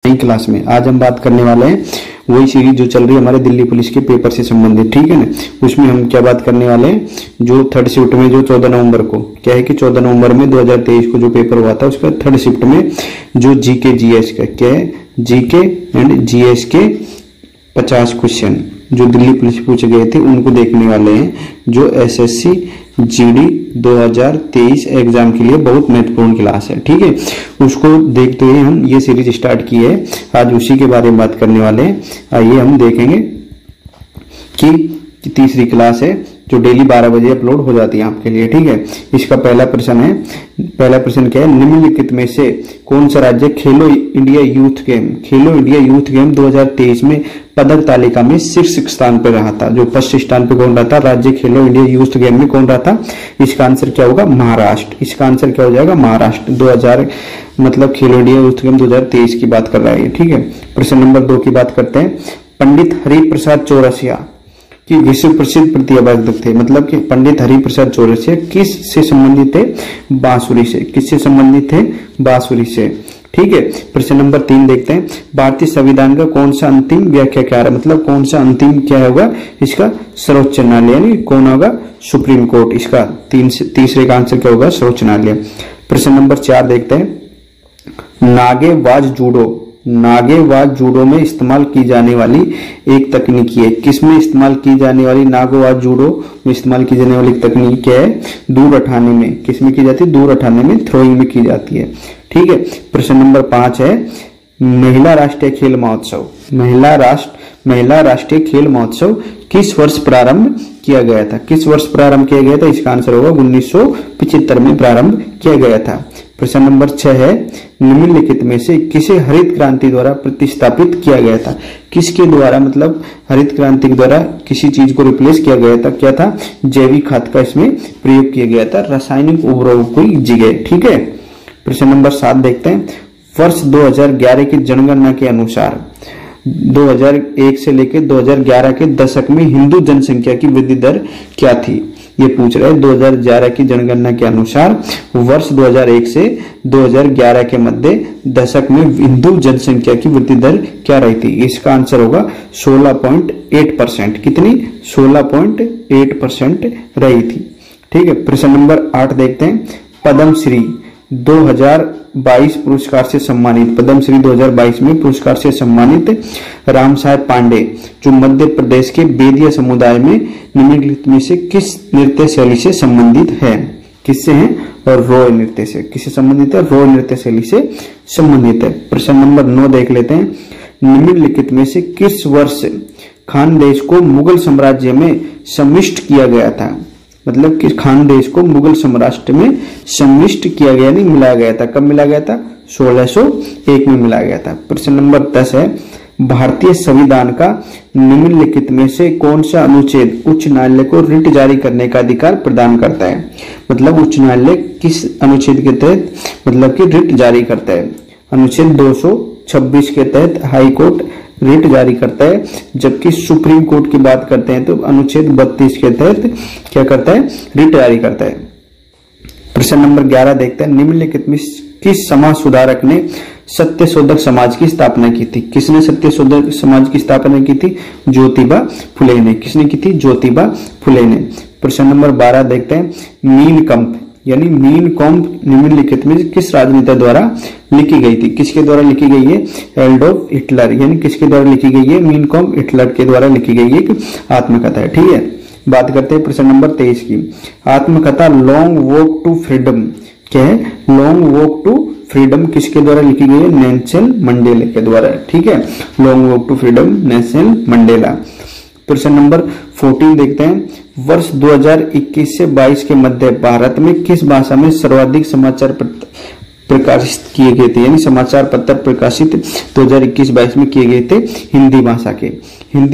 नई क्लास में आज हम बात करने वाले हैं वही सीरीज जो चल रही है हमारे दिल्ली पुलिस के पेपर से संबंधित, ठीक है ना। उसमें हम क्या बात करने वाले हैं, जो थर्ड शिफ्ट में जो 14 नवंबर को क्या है कि 14 नवंबर में 2023 को जो पेपर हुआ था उसका थर्ड शिफ्ट में जो जीके जीएस का क्या है, जीके एंड जीएस के 50 क्वेश्चन जो दिल्ली पुलिस पूछे गए थे उनको देखने वाले हैं, जो एसएससी जीडी 2023 एग्जाम के लिए बहुत महत्वपूर्ण क्लास है, ठीक है। उसको देखते हुए हम ये सीरीज स्टार्ट की है, आज उसी के बारे में बात करने वाले हैं। आइए हम देखेंगे कि तीसरी क्लास है जो डेली 12 बजे अपलोड हो जाती है आपके लिए, ठीक है। इसका पहला प्रश्न क्या है, निम्नलिखित में से कौन सा राज्य खेलो इंडिया यूथ गेम 2023 में पदक तालिका में शीर्ष स्थान पर रहा था। जो फर्स्ट स्थान पे कौन रहा था, राज्य खेलो इंडिया यूथ गेम में कौन रहा था, इसका आंसर क्या होगा, महाराष्ट्र। इसका आंसर क्या हो जाएगा, महाराष्ट्र। 2000 मतलब खेलो इंडिया यूथ गेम 2023 की बात कर रहा है, ठीक है। प्रश्न नंबर 2 की बात करते हैं। पंडित हरिप्रसाद चौरसिया कि विश्व प्रसिद्ध प्रतिभावादक थे, मतलब कि पंडित हरिप्रसाद चौरसिया किस से संबंधित थे, बांसुरी से। किससे संबंधित थे, बांसुरी से, ठीक है। प्रश्न नंबर 3 देखते हैं। भारतीय संविधान का कौन सा अंतिम व्याख्याकार है, मतलब कौन सा अंतिम क्या होगा, इसका सर्वोच्च न्यायालय, यानी कौन होगा, सुप्रीम कोर्ट। इसका तीसरे का आंसर क्या होगा, सर्वोच्च न्यायालय। प्रश्न नंबर 4 देखते हैं। नागेवाज जूडो में इस्तेमाल की जाने वाली एक तकनीक है। किसमें इस्तेमाल की जाने वाली, नागेवाज जूडो में इस्तेमाल की जाने वाली तकनीक क्या है, दूर उठाने में। किसमें की जाती है, दूर उठाने में, थ्रोइंग में की जाती है, ठीक है। प्रश्न नंबर 5 है। महिला राष्ट्रीय खेल महोत्सव किस वर्ष प्रारंभ किया गया था, किस वर्ष प्रारंभ किया गया था, इसका आंसर होगा 1975 में प्रारंभ किया गया था। प्रश्न नंबर 6 है। निम्नलिखित में से किसे हरित क्रांति द्वारा प्रतिस्थापित किया गया था, किसके द्वारा, मतलब हरित क्रांति के द्वारा किसी चीज को रिप्लेस किया गया था, क्या था, जैविक खाद का इसमें प्रयोग किया गया था, रासायनिक उर्वरकों की जगह, ठीक है। प्रश्न नंबर 7 देखते हैं। वर्ष 2011 की जनगणना के अनुसार 2001 से लेकर 2011 के दशक में हिंदू जनसंख्या की वृद्धि दर क्या थी, ये पूछ रहे हैं। 2011 की जनगणना के अनुसार वर्ष 2001 से 2011 के मध्य दशक में हिंदू जनसंख्या की वृद्धि दर क्या रही थी, इसका आंसर होगा 16.8%। कितनी, 16.8% रही थी, ठीक है। प्रश्न नंबर 8 देखते हैं। पद्मश्री 2022 पुरस्कार से सम्मानित, पद्मश्री 2022 में पुरस्कार से सम्मानित राम साहेब पांडे जो मध्य प्रदेश के बेदिया समुदाय में निम्नलिखित में से किस नृत्य शैली से संबंधित है, किससे हैं, और रोय नृत्य से। किससे संबंधित है, रोय नृत्य शैली से संबंधित है। प्रश्न नंबर 9 देख लेते हैं। निम्नलिखित में से किस वर्ष खानदेश को मुगल साम्राज्य में सम्मिलित किया गया था, मतलब कि खानदेश को मुगल साम्राज्य में सम्मिलित किया गया, नहीं मिलाया गया था। कब मिला गया था, 1601 में मिला गया था। प्रश्न नंबर 10 है। भारतीय संविधान का निम्नलिखित में से कौन सा अनुच्छेद उच्च न्यायालय को रिट जारी करने का अधिकार प्रदान करता है, मतलब उच्च न्यायालय किस अनुच्छेद के तहत मतलब कि रिट जारी करता है। अनुच्छेद 226 के तहत हाई कोर्ट रिट जारी करता है, जबकि सुप्रीम कोर्ट की बात करते हैं तो अनुच्छेद 32 के तहत क्या करता है, रिट जारी करता है। प्रश्न नंबर 11 देखते हैं। निम्नलिखित में किस समाज सुधारक ने सत्यशोधक समाज की स्थापना की थी, किसने सत्यशोधक समाज की स्थापना की थी, ज्योतिबा फुले ने। किसने की थी, ज्योतिबा फुले ने। प्रश्न नंबर 12 देखते हैं। मीन कॉम्प निम्नलिखित में किस राजनेता द्वारा लिखी गई थी, किसके द्वारा लिखी गई है, एडोल्फ हिटलर, यानी किसके द्वारा लिखी गई है, मीन कॉम्प हिटलर के द्वारा लिखी गई एक आत्मकथा है, ठीक है। बात करते हैं प्रश्न नंबर 23 की। आत्मकथा लॉन्ग वॉक टू फ्रीडम क्या है, लॉन्ग वॉक टू फ्रीडम किसके द्वारा लिखी गई है, नेल्सन मंडेला के द्वारा, ठीक है। Long walk to freedom, Nelson Mandela. प्रश्न नंबर 14 देखते हैं। वर्ष 2021 से 22 के मध्य भारत में किस भाषा में सर्वाधिक समाचार प्रकाशित किए गए थे, यानी समाचार पत्र प्रकाशित 2021-22 में किए गए थे, हिंदी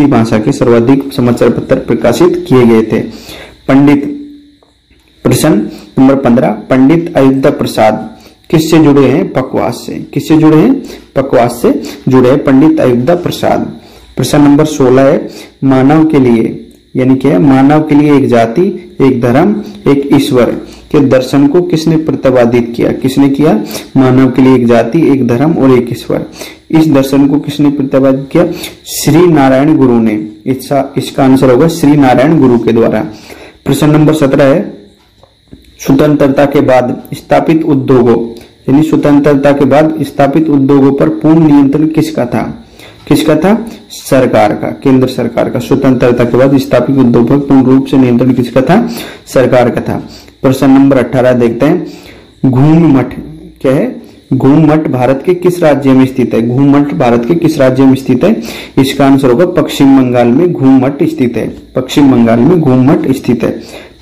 भाषा के सर्वाधिक समाचार पत्र प्रकाशित किए गए थे। प्रश्न नंबर 15। पंडित अयोध्या प्रसाद किससे जुड़े हैं, बकवास से। किससे जुड़े हैं, बकवास से जुड़े हैं पंडित अयोध्या प्रसाद। प्रश्न नंबर 16 है। मानव के लिए, यानी क्या है, मानव के लिए एक जाति, एक धर्म, एक ईश्वर के दर्शन को किसने प्रतिपादित किया, किसने किया, मानव के लिए एक जाति, एक धर्म और एक ईश्वर, इस दर्शन को किसने प्रतिपादित किया? श्री नारायण गुरु ने। इसका आंसर होगा श्री नारायण गुरु के द्वारा। प्रश्न नंबर 17 है, स्वतंत्रता के बाद स्थापित उद्योगों, यानी स्वतंत्रता के बाद स्थापित उद्योगों पर पूर्ण नियंत्रण किसका था? किसका था? सरकार का, केंद्र सरकार का। स्वतंत्रता के बाद स्थापित उद्योगों पर पूर्ण रूप से नियंत्रण किसका था? सरकार का था। प्रश्न नंबर 18 देखते हैं, घूम मठ क्या है? घूम मठ भारत के किस राज्य में स्थित है? घूम मठ भारत के किस राज्य में स्थित है? इसका आंसर होगा पश्चिम बंगाल में घूम मठ स्थित है। पश्चिम बंगाल में घूम मठ स्थित है।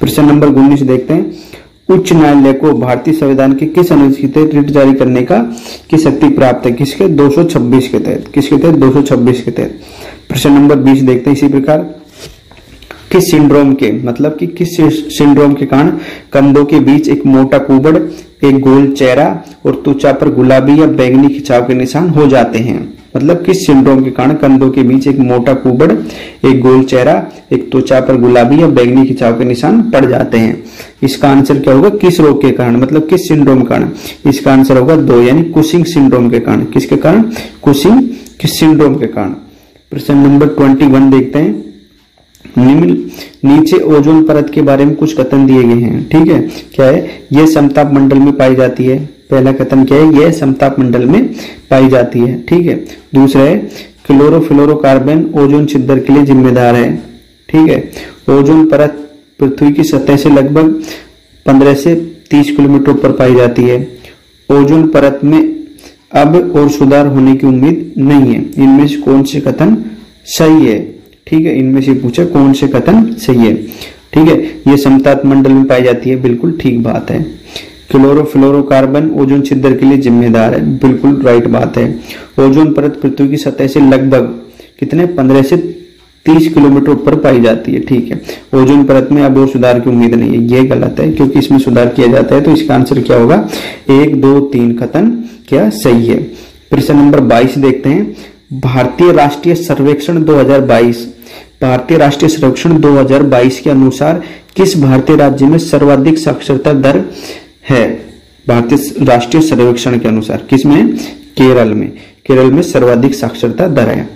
प्रश्न नंबर 19 देखते हैं, उच्च न्यायालय को भारतीय संविधान के किस अनुच्छेद के तहत रिट जारी करने की शक्ति प्राप्त है? किसके? 226 के तहत। किसके तहत? 226 के तहत। प्रश्न नंबर 20 देखते हैं इसी प्रकार, किस सिंड्रोम के, मतलब कि किस सिंड्रोम के कारण कंधों के बीच एक मोटा कुबड़, एक गोल चेहरा और त्वचा पर गुलाबी या बैंगनी खिंचाव के निशान हो जाते हैं? मतलब किस सिंड्रोम के कारण कंधों के बीच एक मोटा कुबड़, एक गोल चेहरा, एक त्वचा पर गुलाबी या बैंगनी खिंचाव के निशान पड़ जाते हैं? इसका आंसर क्या होगा? किस रोग के कारण, मतलब किस सिंड्रोम के कारण? इसका आंसर होगा 2, यानी कुशिंग सिंड्रोम के कारण। किसके कारण? कुशिंग किस सिंड्रोम के कारण। प्रश्न नंबर 21 देखते हैं, नीचे ओजोन परत के बारे में कुछ कथन दिए गए हैं। ठीक है, क्या है? यह समताप मंडल में पाई जाती है। पहला कथन क्या है? यह समताप मंडल में पाई जाती है। ठीक है। दूसरा है, क्लोरोफ्लोरोकार्बन ओजोन छिद्र के लिए जिम्मेदार है। ठीक है। ओजोन परत पृथ्वी की सतह से लगभग 15 से 30 किलोमीटर ऊपर पाई जाती है। ओजोन परत में अब और सुधार होने की उम्मीद नहीं है। इनमें से कौन से कथन सही है? ठीक है, इनमें से पूछा कौन से कथन सही है। ठीक है, यह समताप मंडल में पाई जाती है, बिल्कुल ठीक बात है। क्लोरोफ्लोरोकार्बन ओजोन छिद्र के लिए जिम्मेदार है, बिल्कुल राइट बात है। ओजोन परत पृथ्वी की सतह से लगभग कितने? 15 से 30 किलोमीटर ऊपर पाई जाती है। ठीक है, ओजोन परत में अब और सुधार की उम्मीद नहीं है, ये गलत है, क्योंकि इसमें सुधार किया जाता है। तो इसका आंसर क्या होगा? 1, 2, 3 कथन क्या सही है। प्रश्न नंबर 22 देखते हैं, भारतीय राष्ट्रीय सर्वेक्षण 2022, भारतीय राष्ट्रीय सर्वेक्षण 2022 के अनुसार किस भारतीय राज्य में सर्वाधिक साक्षरता दर है? भारतीय राष्ट्रीय सर्वेक्षण के अनुसार किसमें? केरल में। केरल में सर्वाधिक साक्षरता दर है।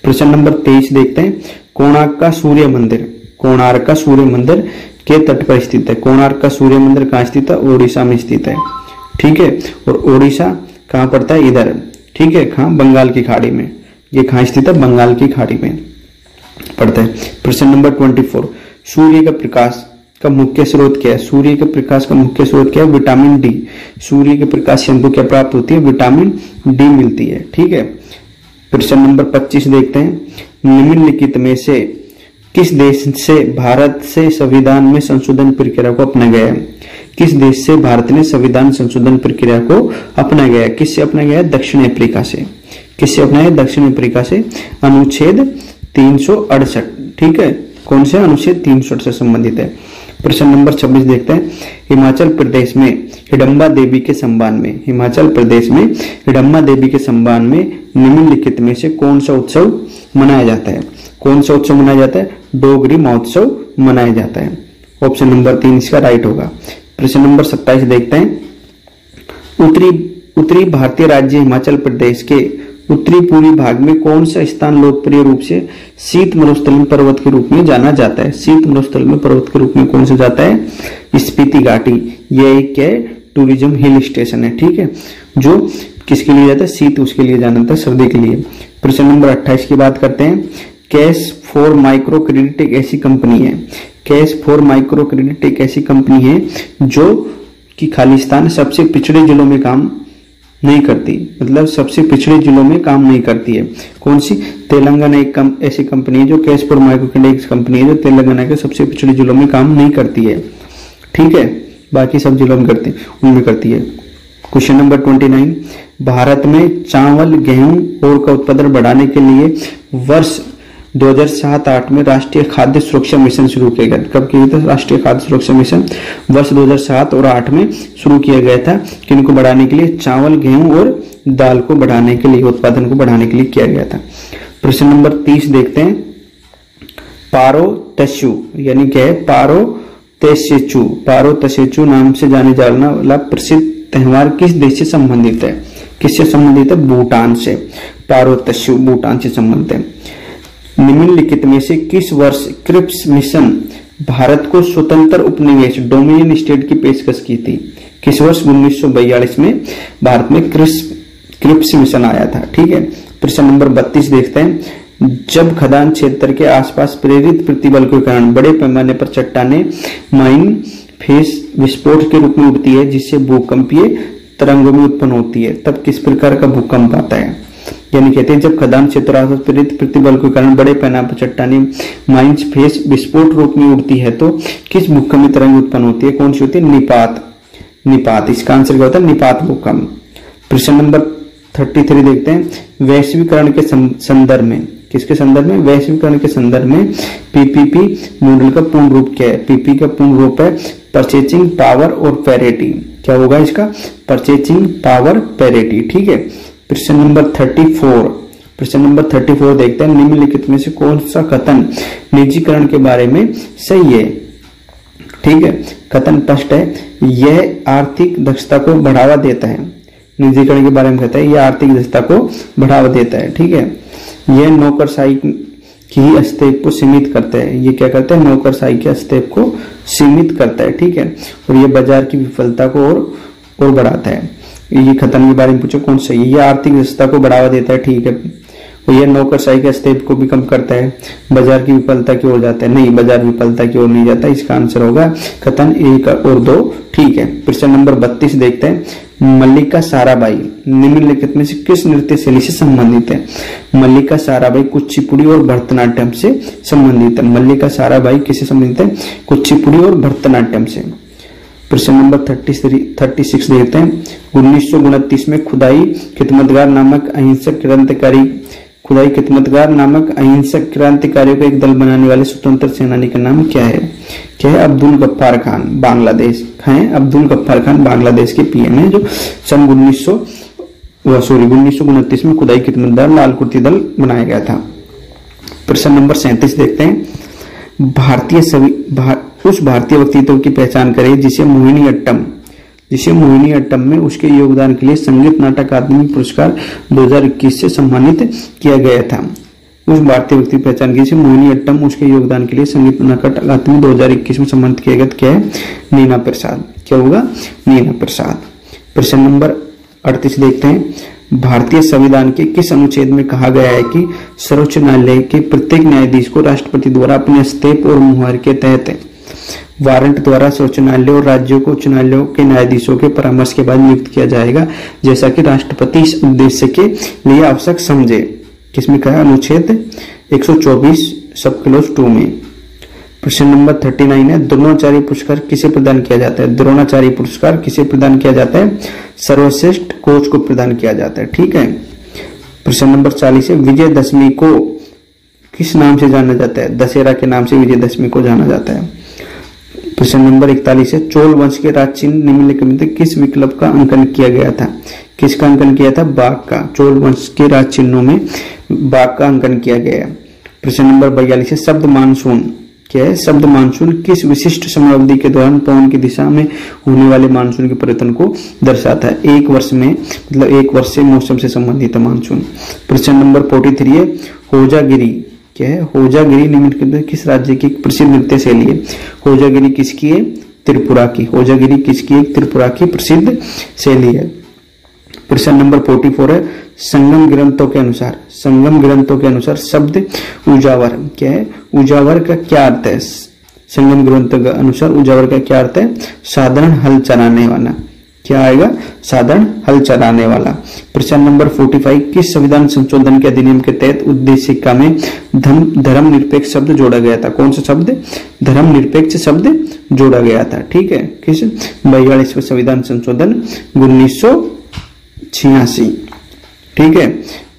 प्रश्न नंबर 23 देखते हैं, कोणार्क का सूर्य मंदिर, कोणार्क का सूर्य मंदिर के तट पर स्थित है। कोणार्क का सूर्य मंदिर कहाँ स्थित है? ओडिशा में स्थित है। ठीक है, और ओडिशा कहाँ पड़ता है? इधर। ठीक है, कहाँ? बंगाल की खाड़ी में। ये कहाँ स्थित है? बंगाल की खाड़ी में पड़ता है। प्रश्न नंबर 24, सूर्य का प्रकाश का मुख्य स्रोत क्या है? सूर्य के प्रकाश का मुख्य स्रोत क्या है? Vitamin D. सूर्य के प्रकाश से हमको क्या प्राप्त होती है? विटामिन डी मिलती है। ठीक है। प्रश्न नंबर 25 देखते हैं, निम्नलिखित में से किस देश से भारत से संविधान में संशोधन प्रक्रिया को अपनाया गया है? किस देश से भारत ने संविधान संशोधन प्रक्रिया को अपनाया गया है? किससे अपनाया गया है? दक्षिण अफ्रीका से। किससे अपनाया? दक्षिण अफ्रीका से। अनुच्छेद 368। ठीक है, कौन से? अनुच्छेद 368 से संबंधित है। प्रश्न नंबर 26 देखते हैं, हिमाचल प्रदेश में हिडम्बा देवी के सम्मान में, हिमाचल प्रदेश में हिडम्बा देवी के सम्मान में निम्नलिखित में से कौन सा उत्सव मनाया जाता है? कौन सा उत्सव मनाया जाता है? डोगरी महोत्सव मनाया जाता है। ऑप्शन नंबर 3 इसका राइट होगा। प्रश्न नंबर 27 देखते हैं, उत्तरी भारतीय राज्य हिमाचल प्रदेश के उत्तरी पूर्वी भाग में कौन सा स्थान लोकप्रिय रूप से शीत मरुस्थलीय पर्वत के रूप में जाना जाता है? शीत मरुस्थलीय पर्वत के रूप में कौन सा जाता है? स्पीति घाटी। यह एक क्या है? टूरिज्म हिल स्टेशन है। ठीक है, जो किसके लिए जाता है? शीत उसके लिए जाना जाता है, सर्दी के लिए। प्रश्न नंबर 28 की बात करते हैं, कैश फॉर माइक्रो क्रेडिट एक ऐसी कंपनी है, कैश फॉर माइक्रो क्रेडिट एक ऐसी कंपनी है जो कि खालिस्तान सबसे पिछड़े जिलों में काम नहीं करती, मतलब सबसे पिछड़े जिलों में काम नहीं करती है। कौन सी? तेलंगाना एक ऐसी कंपनी है जो cash for micro credit company है जो तेलंगाना के सबसे पिछड़े जिलों में काम नहीं करती है। ठीक है, बाकी सब जिलों में करती उनमें करती है। क्वेश्चन नंबर 29, भारत में चावल, गेहूं और का उत्पादन बढ़ाने के लिए वर्ष 2007-8 में राष्ट्रीय खाद्य सुरक्षा मिशन शुरू किया गया। कब किया था? राष्ट्रीय खाद्य सुरक्षा मिशन वर्ष 2007 और 8 में शुरू किया गया था। किनको बढ़ाने के लिए? चावल, गेहूं और दाल को बढ़ाने के लिए, उत्पादन को बढ़ाने के लिए किया गया था। प्रश्न नंबर 30 देखते हैं, पारो-तस्यू यानी क्या है? पारो-तस्यू, पारो-तस्यू नाम से जाने जाने वाला प्रसिद्ध त्योहार किस देश से संबंधित है? किससे संबंधित है? भूटान से। पारो-त्सु भूटान से संबंधित है। निम्नलिखित में से किस वर्ष क्रिप्स मिशन भारत को स्वतंत्र उपनिवेश डोमिनियन स्टेट की पेशकश की थी? किस वर्ष? 1942 में भारत में क्रिप्स मिशन आया था। ठीक है, प्रश्न नंबर 32 देखते हैं। जब खदान क्षेत्र के आसपास प्रेरित प्रतिबल के कारण बड़े पैमाने पर चट्टानें माइन फेस विस्फोट के रूप में उठती है जिससे भूकंपीय तरंगों में उत्पन्न होती है, तब किस प्रकार का भूकंप आता है? यानी कहते हैं जब खदान क्षेत्र आसपास प्रेरित प्रतिबल के कारण बड़े पैमाने पर चट्टानें माइंस फेस विस्फोट रूप में उठती है तो किस भूकंपीय तरंग उत्पन्न होती है? कौन सी होती है? निपात। इसका आंसर क्या होता है? निपात भूकंप। प्रश्न नंबर 33 देखते हैं। वैश्वीकरण के संदर्भ में, किसके संदर्भ में? वैश्वीकरण के संदर्भ में पीपीपी मॉडल का पूर्ण रूप क्या है? पीपी का पूर्ण रूप है परचेजिंग पावर और पैरिटी। क्या होगा इसका? Purchasing power parity. ठीक है, प्रश्न नंबर 34 देखते हैं। निम्नलिखित में से कौन सा कथन निजीकरण के बारे में सही है? ठीक है, कथन फर्स्ट है, यह आर्थिक दक्षता को बढ़ावा देता है। निजीकरण के बारे में कहता है यह आर्थिक दक्षता को बढ़ावा देता है। ठीक है, यह नौकरशाही की हस्तक्षेप को सीमित करता है। ये क्या करता है? नौकरशाही के हस्तक्षेप को सीमित करता है। ठीक है, और यह बाजार की विफलता को और बढ़ाता है। ये कथन के बारे में पूछो कौन सही है? यह आर्थिक दक्षता को बढ़ावा देता है। ठीक है, और यह नौकरशाही के हस्तक्षेप को भी कम करता है, बाजार की विफलता की ओर जाता है। नहीं, बाजार विफलता की ओर नहीं जाता। इसका आंसर होगा कथन 1 और 2। ठीक है, प्रश्न नंबर 32 देखते हैं। मल्लिका साराभाई निम्नलिखित में से किस नृत्य शैली से संबंधित है? मल्लिका साराभाई कुचिपुड़ी और भरतनाट्यम से संबंधित है। मल्लिका साराभाई किससे संबंधित है? कुचिपुड़ी और भरतनाट्यम से। प्रश्न नंबर 36 देखते हैं। 1929 में खुदाई खिदमतगार नामक अहिंसक क्रांतिकारियों का एक दल बनाने वाले स्वतंत्र सेनानी का नाम क्या है? क्या है? अब्दुल गफ्फार खान। बांग्लादेश हैं अब्दुल गफ्फार खान, बांग्लादेश के पीएम है, जो सन 1929 में खुदाई खिदमतगार लाल कुर्ती दल बनाया गया था। प्रश्न नंबर 37 देखते हैं। उस भारतीय व्यक्तित्व की पहचान करें जिसे मोहिनीअट्टम में उसके योगदान के लिए संगीत नाटक अकादमी पुरस्कार 2021 से सम्मानित किया गया था। उस भारतीय व्यक्ति की पहचान की जिसे मोहिनीअट्टम उसके योगदान के लिए संगीत नाटक अकादमी 2021 में सम्मानित किया गया। क्या है? नीना प्रसाद। क्या होगा? नीना प्रसाद। प्रश्न नंबर 38 देखते हैं। भारतीय संविधान के किस अनुच्छेद में कहा गया है कि सर्वोच्च न्यायालय के प्रत्येक न्यायाधीश को राष्ट्रपति द्वारा अपने हस्तक्षेप और मुहर के तहत वारंट द्वारा सर्वोच्च न्यायालय और राज्यों को उच्च न्यायालयों के न्यायाधीशों के परामर्श के बाद नियुक्त किया जाएगा, जैसा कि राष्ट्रपति इस उद्देश्य के लिए आवश्यक समझे? किसमें कहा? अनुच्छेद 124 सब क्लोज 2 में। प्रश्न नंबर 39 है। द्रोणाचार्य पुरस्कार किसे प्रदान किया जाता है? द्रोणाचार्य पुरस्कार किसे प्रदान किया जाता है? सर्वश्रेष्ठ कोच को प्रदान किया जाता है। ठीक है, प्रश्न नंबर 40 है। विजयदशमी को किस नाम से जाना जाता है? दशहरा के नाम से विजयदशमी को जाना जाता है। प्रश्न नंबर 41 है। चोल वंश के राजचिन्ह निम्नलिखित में किस विकल्प का अंकन किया गया था? किसका अंकन किया था? बाघ का। चोल वंश के राजचिन्हों में बाघ का अंकन किया गया है। प्रश्न नंबर 42 है। शब्द मानसून क्या है? शब्द मानसून किस विशिष्ट समयावधि के दौरान पवन की दिशा में होने वाले मानसून के परिवर्तन को दर्शाता है? एक वर्ष में, मतलब एक वर्ष से मौसम से संबंधित है मानसून। प्रश्न नंबर 43 है। होजागिरी क्या है? होजागिरी निम्नलिखित में किस राज्य की प्रसिद्ध नृत्य शैली है? होजागिरी किसकी है? त्रिपुरा की। होजागिरी किसकी है? त्रिपुरा की प्रसिद्ध शैली है। प्रश्न नंबर 44 है। संगम ग्रंथों के अनुसार शब्द उजावर क्या है? उजावर का क्या अर्थ है? संगम ग्रंथों के अनुसार उजावर का क्या अर्थ है? साधारण हल चलाने वाला। क्या आएगा? साधारण हल चलाने वाला। प्रश्न नंबर 45। किस संविधान संशोधन के अधिनियम के तहत उद्देशिका में धर्म निरपेक्ष शब्द जोड़ा गया था? कौन सा शब्द? धर्म निरपेक्ष शब्द जोड़ा गया था। ठीक है, किस? 42वें संविधान संशोधन 1986। ठीक है,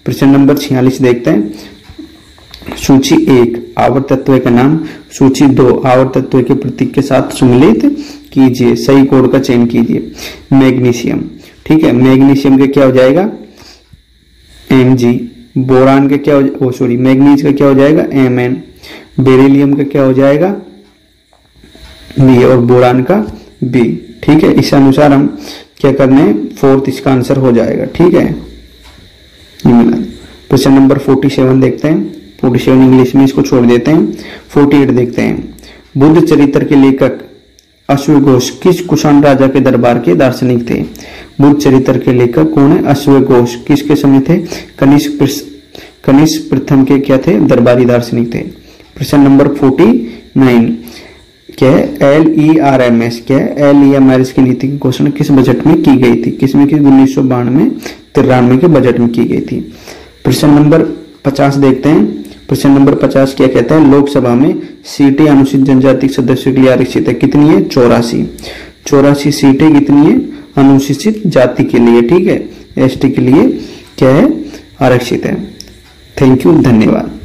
प्रश्न नंबर 46 देखते हैं। सूची 1 आवर्त तत्व का नाम, सूची 2 आवर्त तत्व के प्रतीक के साथ सम्मिलित कीजिए। सही कोड का चयन कीजिए। मैग्नीशियम। ठीक है, मैग्नीशियम का क्या हो जाएगा? Mg। बोरान का क्या हो मैग्नीज का क्या हो जाएगा? Mn। बेरिलियम का क्या हो जाएगा? B और बोरान का B। ठीक है, इस अनुसार हम क्या करने हैं? 4th इसका आंसर हो जाएगा। ठीक है, प्रश्न नंबर 47 देखते हैं। 47 इंग्लिश में, इसको छोड़ देते हैं। 48 देखते हैं। बुद्ध चरित्र के लेखक अश्वघोष किस कुषाण राजा के दरबार के दार्शनिक थे? बुद्ध चरित्र के लेखक कौन है? अश्वघोष किसके समय थे? कनिष्क प्रथम के क्या थे? दरबारी दार्शनिक थे। प्रश्न नंबर 49 क्या है? LERMS क्या है? LERMS की नीति की घोषणा किस बजट में की गई थी? किसमें की? 1992-93 के बजट में की गई थी। प्रश्न नंबर 50 देखते हैं। प्रश्न नंबर 50 क्या कहता है? लोकसभा में सीटें अनुसूचित जनजाति सदस्यों के लिए आरक्षित है। कितनी है? 84 सीटें कितनी है? अनुसूचित जाति के लिए, ठीक है, ST के लिए क्या है? आरक्षित है। थैंक यू, धन्यवाद।